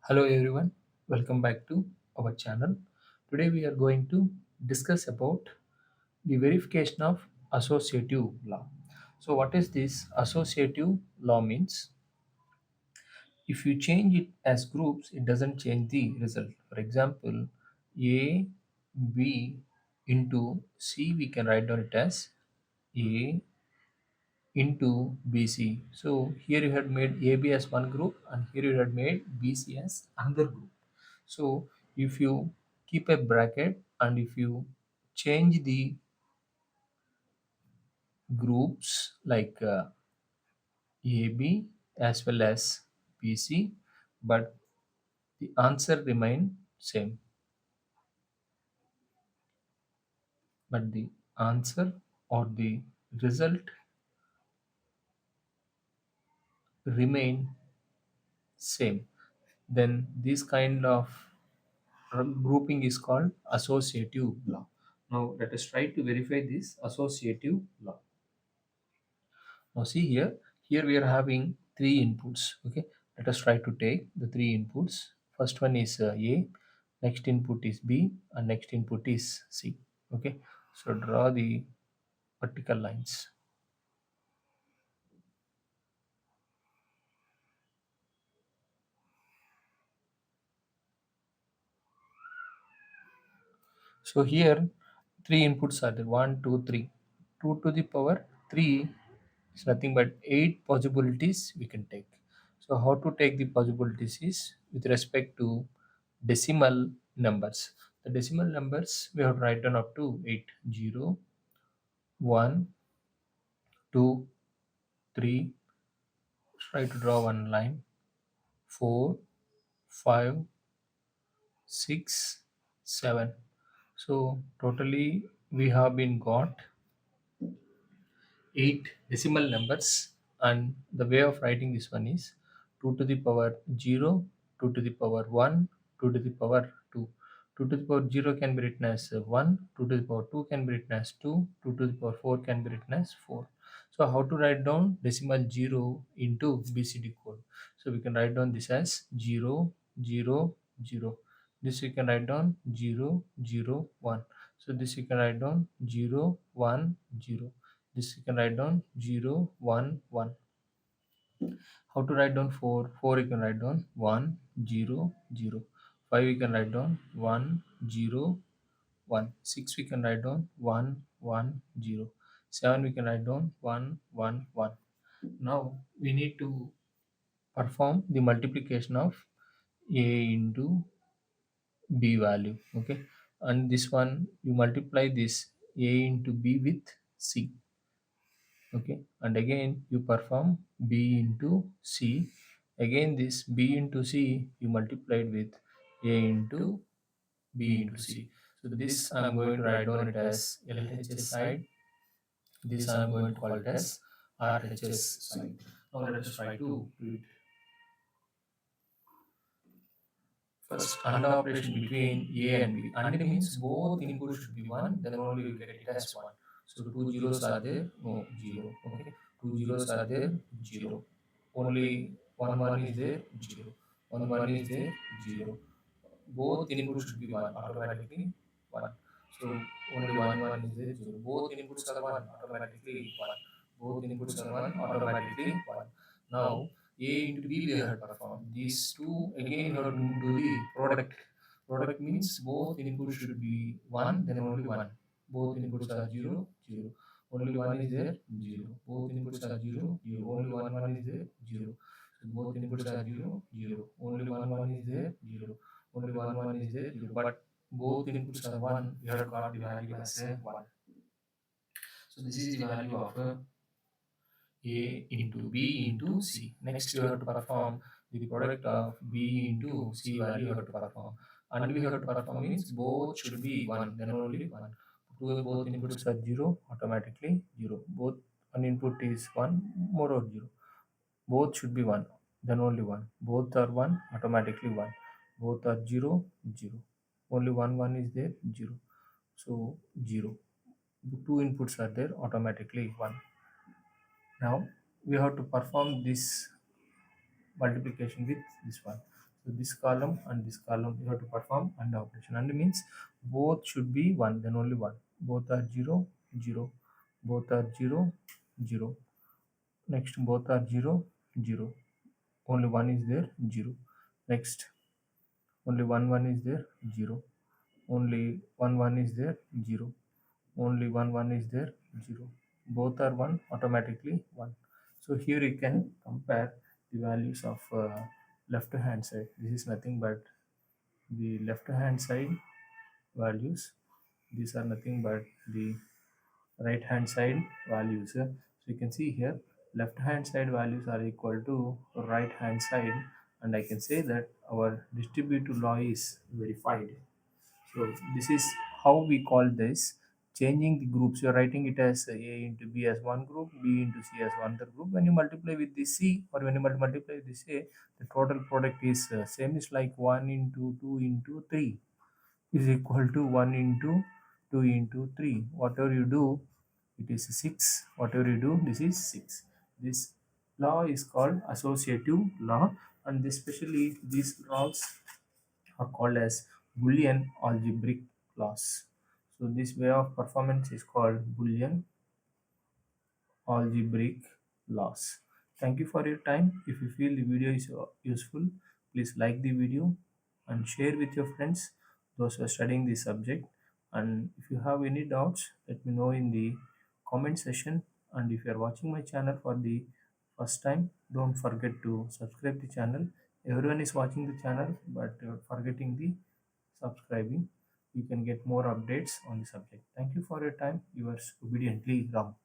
Hello everyone, welcome back to our channel. Today we are going to discuss about the verification of associative law. So what is this associative law means? If you change it as groups, it doesn't change the result. For example, A, B into C, we can write down it as A into BC. So here you had made AB as one group and here you had made BC as another group. So if you keep a bracket and if you change the groups like AB as well as BC, but the answer remain same, but the answer or the result remain same, then this kind of grouping is called associative law. Now let us try to verify this associative law. Now see here we are having three inputs. Okay, let us try to take the three inputs. First one is A, next input is B, and next input is C. Okay, so draw the vertical lines. So here three inputs are there: one, two, three. 2 to the power 3 is nothing but 8 possibilities we can take. So how to take the possibilities is with respect to decimal numbers. The decimal numbers we have to write down up to 8. 0, 1, 2, 3. Try to draw one line. 4, 5, 6, 7. So totally we have been got 8 decimal numbers, and the way of writing this one is 2 to the power 0, 2 to the power 1, 2 to the power 2. 2 to the power 0 can be written as 1, 2 to the power 2 can be written as 2, 2 to the power 4 can be written as 4. So how to write down decimal 0 into BCD code? So we can write down this as 0, 0, 0. This we can write down 0, 0, 1. So this you can write down 0, 1, 0. This you can write down 0, 1, 1. How to write down 4? 4 you can write down 1, 0, 0. 5 you can write down 1, 0, 1. 6 we can write down 1, 1, 0. 7 we can write down 1, 1, 1. Now we need to perform the multiplication of A into B value. Okay, and this one you multiply this A into B with C. Okay, and again you perform B into C. Again this B into C you multiplied with A into B into C. So this I'm going to write down it as LHS side. This I'm going to call it as RHS side. Now let us try to do it. First AND operation between A and B. AND means both inputs should be 1, then only we will get it as 1. So two zeros are there, no 0. Okay, two zeros are there, 0. Only one is there, 0. One is there, 0. Both inputs should be 1, automatically 1. So only one is there, 0. Both inputs are 1, automatically 1. Both inputs are 1, automatically 1. Now A into B we have performed. These two again you have to do the product. Product means both inputs should be 1, then only 1. Both inputs are 0, 0. Only one is there, 0. Both inputs are 0, 0. Only one is there, 0. So both inputs are 0, 0. Only one is there, 0. Only one is there, 0. But both inputs are 1, we have got the value as a 1. So this is the value of A into B into C. Next you have to perform the product of B into C value you have to perform. And we have to perform means both should be 1, then only 1. Both inputs are 0, automatically 0. Both one input is 1, more or 0. Both should be 1, then only 1. Both are 1, automatically 1. Both are 0, 0. Only one is there, 0. So 0. Two inputs are there, automatically 1. Now we have to perform this multiplication with this one. So this column and this column you have to perform AND operation. AND means both should be 1, then only 1. Both are 0, 0. Both are 0, 0. Next, both are 0, 0. Only 1 is there, 0. Next, only 1, 1 is there, 0. Only 1, 1 is there, 0. Only 1, 1 is there, 0. Both are 1, automatically 1. So here you can compare the values of left hand side. This is nothing but the left hand side values. These are nothing but the right hand side values. So you can see here left hand side values are equal to right hand side, and I can say that our distributive law is verified. So this is how we call this changing the groups. You're writing it as A into B as one group, B into C as one other group. When you multiply with the C, or when you multiply with this A, the total product is same. Is like 1 into 2 into 3 is equal to 1 into 2 into 3. Whatever you do, it is 6. Whatever you do, this is 6. This law is called associative law, and especially these laws are called as Boolean algebraic laws. So this way of performance is called Boolean algebraic laws. Thank you for your time. If you feel the video is useful, please like the video and share with your friends, those who are studying this subject. And if you have any doubts, let me know in the comment section. And if you are watching my channel for the first time, don't forget to subscribe the channel. Everyone is watching the channel, but forgetting the subscribing. You can get more updates on the subject. Thank you for your time. Yours obediently, Ram.